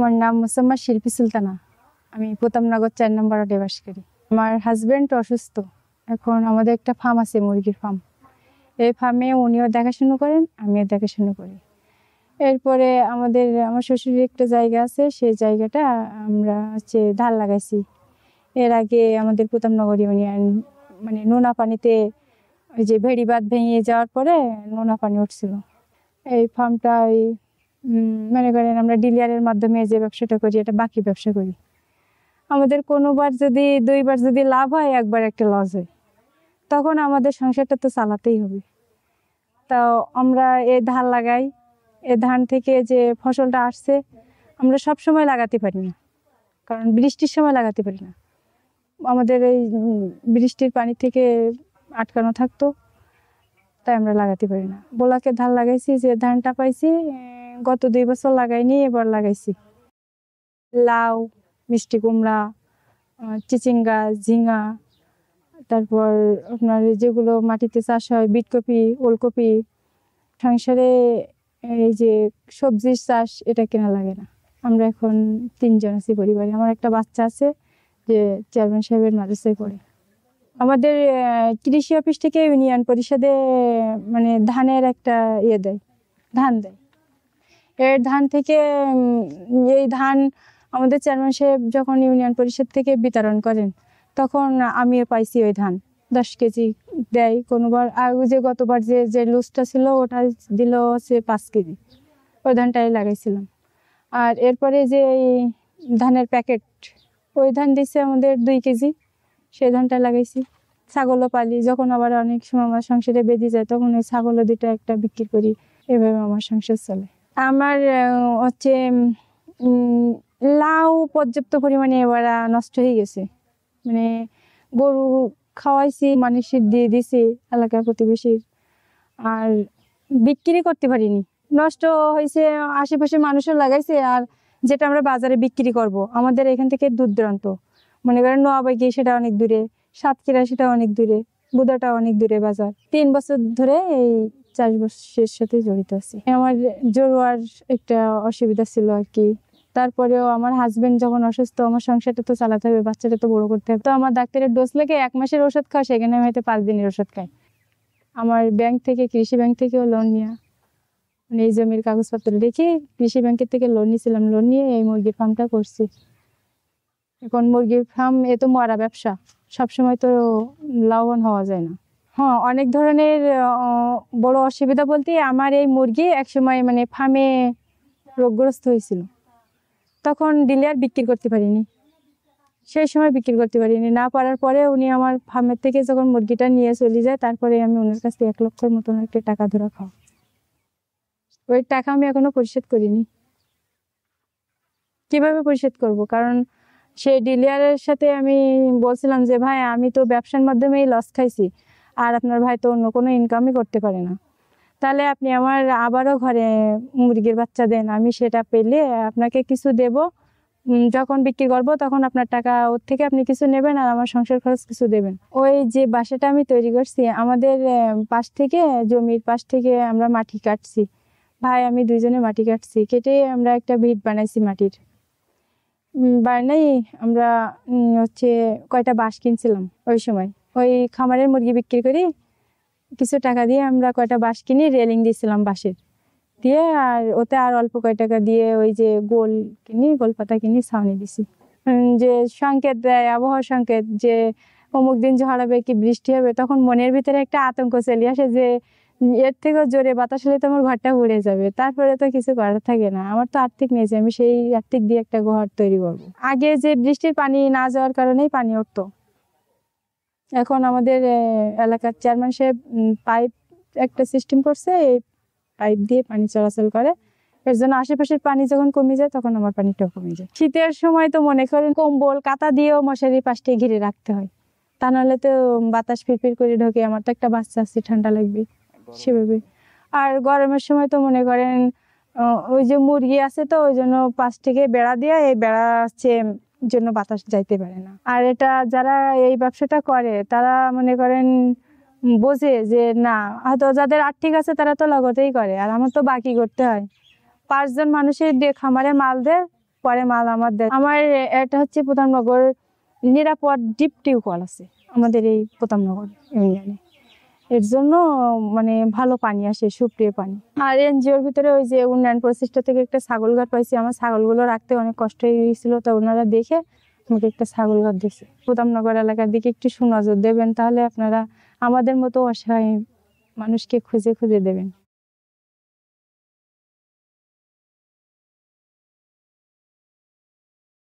আমার নাম মোসাম্মদ শিল্পী সুলতানা। আমি প্রতাপনগর ৪ নম্বর ওয়ার্ডে বাস করি। আমার হাজবেন্ড অসুস্থ। এখন আমাদের একটা ফার্ম আছে, মুরগির ফার্ম। এই ফার্মে উনিও দেখাশুনো করেন, আমিও দেখাশুনো করি। এরপরে আমার শ্বশুরের একটা জায়গা আছে, সেই জায়গাটা আমরা ধান লাগাইছি। এর আগে আমাদের প্রতাপনগর ইউনিয়ন মানে নোনা পানিতে ওই যে ভেড়িবাঁধ ভেঙে যাওয়ার পরে নোনা পানি উঠছিল। এই ফার্মটা মনে করেন আমরা ডিলারের মাধ্যমে যে ব্যবসাটা করি, এটা বাকি ব্যবসা করি। আমাদের কোনোবার যদি 2বার যদি লাভ হয়, একবার একটা লস হয়, তখন আমাদের সংসারটা তো চালাতেই হবে। তাও আমরা এই ধান লাগাই। এই ধান থেকে যে ফসলটা আসছে আমরা সব সময় লাগাতে পারি না, কারণ বৃষ্টির সময় লাগাতে পারি না। আমাদের এই বৃষ্টির পানি থেকে আটকানো থাকতো, তাই আমরা লাগাতে পারি না। বোলাকে ধান লাগাইছি, যে ধানটা পাইছি গত 2 বছর লাগাইনি, এবার লাগাইছি লাউ, মিষ্টি কুমড়া, চিচিঙ্গা, ঝিঙা, তারপর আপনার যেগুলো মাটিতে চাষ হয়, বিটকপি, ওলকপি। সংসারে এই যে সবজির চাষ, এটা কেনা লাগে না। আমরা এখন 3 জন আছি পরিবারে। আমার একটা বাচ্চা আছে যে চেয়ারম্যান সাহেবের মাদ্রাসায় পড়ে। আমাদের কৃষি অফিস থেকে ইউনিয়ন পরিষদে মানে ধানের একটা দেয়, ধান দেয়। এর ধান থেকে এই ধান আমাদের চেয়ারম্যান সাহেব যখন ইউনিয়ন পরিষদ থেকে বিতরণ করেন, তখন আমিও পাইছি ওই ধান। 10 কেজি দেয় কোনোবার। আর যে গতবার যে লুজটা ছিল, ওটা দিল 5 কেজি। ওই ধানটাই লাগাইছিলাম। আর এরপরে যে এই ধানের প্যাকেট, ওই ধান দিচ্ছে আমাদের 2 কেজি, সেই ধানটা লাগাইছি। ছাগলও পালি, যখন আবার অনেক সময় আমার সংসারে বেঁধে যায়, তখন ওই ছাগলও 2টা একটা বিক্রি করি। এভাবে আমার সংসার চলে। আমার লাউ পর্যাপ্ত পরিমাণে এবার নষ্ট হয়ে গেছে। মানে গরু খাওয়াইছি, মানুষের দিয়ে দিছি এলাকার প্রতিবেশীর, আর বিক্রি করতে পারিনি। নষ্ট হয়েছে, আশেপাশে মানুষও লাগাইছে। আর যেটা আমরা বাজারে বিক্রি করব, আমাদের এখান থেকে দূর দূরান্ত, মনে করেন নোয়াবাগি, সেটা অনেক দূরে, সাতক্ষীরা সেটা অনেক দূরে, বুদাটা অনেক দূরে বাজার। 3 বছর ধরে এই চাষবাসের সাথে জড়িত আছি। আমার জরুয়ার একটা অসুবিধা ছিল আর কি। তারপরেও আমার হাজবেন্ড যখন অসুস্থ, আমার সংসারটা তো চালাতে হবে, বাচ্চাটা তো বড় করতে হবে। তো আমার ডাক্তারের ডোজ লেগে 1 মাসের ওষুধ খাওয়া, সেখানে আমি হয়তো 5 দিনের ওষুধ খাই। আমার ব্যাংক থেকে, কৃষি ব্যাংক থেকেও লোন নেওয়া, মানে এই জমির কাগজপত্র রেখে কৃষি ব্যাংকের থেকে লোন নিয়েছিলাম। লোন নিয়ে এই মুরগির ফার্মটা করছি। এখন মুরগির ফার্ম এ তো মরা ব্যবসা, সবসময় তো লাভবান হওয়া যায় না। হ্যাঁ, অনেক ধরনের বড় অসুবিধা বলতে, আমার এই মুরগি একসময় মানে ফার্মে রোগগ্রস্ত হয়েছিল, তখন ডিলার বিক্রি করতে পারিনি। সেই সময় বিক্রি করতে পারিনি, না পারার পরে উনি আমার ফার্মের থেকে যখন মুরগিটা নিয়ে চলে যায়, তারপরে আমি ওনার কাছ থেকে 1 লক্ষর মতন একটা টাকা ধরা খাওয়া। ওই টাকা আমি এখনো পরিশোধ করিনি। কিভাবে পরিশোধ করব? কারণ সেই ডিলারের সাথে আমি বলছিলাম যে, ভাই আমি তো ব্যবসার মাধ্যমেই লস খাইছি, আর আপনার ভাই তো অন্য কোনো ইনকামই করতে পারে না, তাহলে আপনি আমার আবারও ঘরে মুরগির বাচ্চা দেন, আমি সেটা পেলে আপনাকে কিছু দেব। যখন বিক্রি করব, তখন আপনার টাকা ওর থেকে আপনি কিছু নেবেন, আর আমার সংসার খরচ কিছু দেবেন। ওই যে বাসাটা আমি তৈরি করছি, আমাদের পাশ থেকে, জমির পাশ থেকে আমরা মাটি কাটছি, ভাই আমি 2 জনে মাটি কাটছি। কেটে আমরা একটা ভিট বানাইছি মাটির। বানাই আমরা কয়টা বাঁশ কিনছিলাম ওই সময়। ওই খামারের মুরগি বিক্রি করি, কিছু টাকা দিয়ে আমরা কয়টা বাঁশ কিনি, রেলিং দিয়েছিলাম বাঁশের দিয়ে। আর ওতে আর অল্প কয় টাকা দিয়ে ওই যে গোল পাতা কিনি, ছাউনি দিছি। যে সংকেত দেয়, আবহাওয়ার সংকেত, যে অমুক দিন ঝড় হবে কি বৃষ্টি হবে, তখন মনের ভিতরে একটা আতঙ্ক চলে আসে যে এর থেকেও জোরে বাতাস হলে তো আমার ঘরটা উড়ে যাবে। তারপরে তো কিছু করার থাকে না, আমার তো আর্থিক নেই যে আমি সেই আর্থিক দিয়ে একটা ঘর তৈরি করবো। আগে যে বৃষ্টির পানি না যাওয়ার কারণেই পানি উঠতো। এখন আমাদের এলাকার চেয়ারম্যান সাহেব পাইপ একটা সিস্টেম করছে, এই পাইপ দিয়ে পানি চলাচল করে। এর জন্য আশেপাশের পানি যখন কমে যায়, তখন আমার পানিটাও কমে যায়। শীতের সময় তো মনে করেন কম্বল কাঁথা দিয়েও মশারির পাশে ঘিরে রাখতে হয়, তা নাহলে তো বাতাস ফিরফির করে ঢোকে। আমার তো একটা বাচ্চা আছে, ঠান্ডা লাগবে সেভাবে। আর গরমের সময় তো মনে করেন ওই যে মুরগি আছে, তো ওই জন্য পাশ থেকে বেড়া দিয়ে, এই বেড়া জন্য বাতাস যাইতে পারে না। আর এটা যারা এই ব্যবসাটা করে, তারা মনে করেন বোঝে যে না, হয়তো যাদের আর্থিক আছে তারা তো লগতেই করে, আর আমার তো বাকি করতে হয়। 5 জন মানুষের দিয়ে খামারে মাল দেয়, পরে মাল আমার দেয়। আমার এটা হচ্ছে প্রধাননগর নিরাপদ ডিপ টিউবওয়েল আছে আমাদের এই প্রতাপনগর ইউনিয়নে। এর জন্য মানে ভালো পানি আসে, সুপ্রিয় পানি। আর এনজিওর ভিতরে ওই যে উন্নয়ন প্রচেষ্টা থেকে একটা ছাগল ঘর পাইছি। আমার ছাগলগুলো রাখতে অনেক কষ্ট হয়ে গিয়েছিল, তো ওনারা দেখে আমাকে একটা ছাগল ঘর দিয়েছে। প্রতাপনগর এলাকার দিকে একটু সুনজর দেবেন, তাহলে আপনারা আমাদের মতো অসহায় মানুষকে খুঁজে খুঁজে দেবেন।